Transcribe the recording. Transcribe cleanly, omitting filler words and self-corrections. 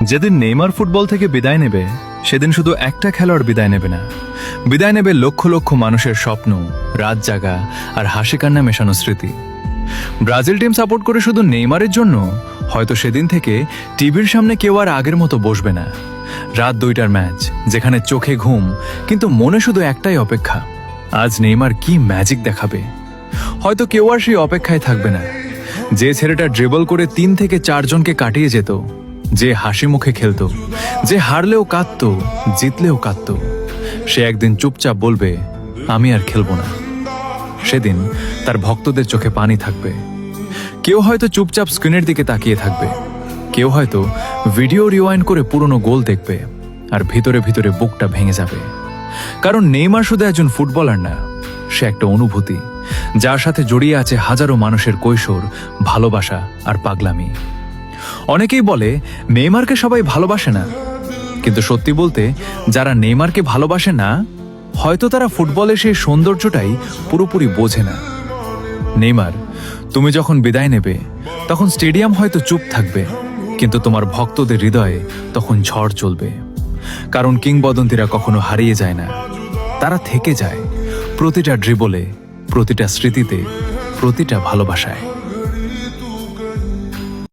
যেদিন Neymar football থেকে বিদায় নেবে সেদিন শুধু একটা খেলোয়াড় বিদায় নেবে না, বিদায় নেবে লক্ষ লক্ষ মানুষের স্বপ্ন, রাত জাগা আর হাসি কান্না মেশানো স্মৃতি। ব্রাজিল টিম সাপোর্ট করে শুধু নেইমারের জন্য হয়তো সেদিন থেকে টিভির সামনে কেউ আর আগের মতো বসবে না। রাত 2টার ম্যাচ, যেখানে চোখে ঘুম কিন্তু মনে শুধু একটাই অপেক্ষা, আজ নেইমার কি ম্যাজিক দেখাবে। হয়তো কেউ আর সেই অপেক্ষায় থাকবে না। যে ছেলেটা ড্রিবল করে 3 থেকে 4 জনকে কাটিয়ে যেত, যে হাসি মুখে খেলতো, যে হারলেও কাঁদতো, জিতলেও কাঁদতো, সে একদিন চুপচাপ বলবে আমি আর খেলবো না। সেদিন তার ভক্তদের চোখে পানি থাকবে। কেউ হয়তো চুপচাপ স্ক্রিনের দিকে তাকিয়ে থাকবে, কেউ হয়তো ভিডিও রিওয়াইন্ড করে পুরনো গোল দেখবে, আর ভিতরে ভিতরে বুকটা ভেঙে যাবে। কারণ নেইমার শুধু একজন ফুটবলার না, সে একটা অনুভূতি যার সাথে জড়িয়ে আছে হাজারো মানুষের কৈশোর, ভালোবাসা আর পাগলামি। অনেকেই বলে নেইমারকে সবাই ভালোবাসে না, কিন্তু সত্যি বলতে যারা নেইমারকে ভালোবাসে না, হয়তো তারা ফুটবলের সেই সৌন্দর্যটাই পুরোপুরি বোঝে না। নেইমার, তুমি যখন বিদায় নেবে তখন স্টেডিয়াম হয়তো চুপ থাকবে, কিন্তু তোমার ভক্তদের হৃদয়ে তখন ঝড় চলবে। কারণ কিংবদন্তিরা কখনো হারিয়ে যায় না, তারা থেকে যায় প্রতিটা ড্রিবলে, প্রতিটা স্মৃতিতে, প্রতিটা ভালোবাসায়।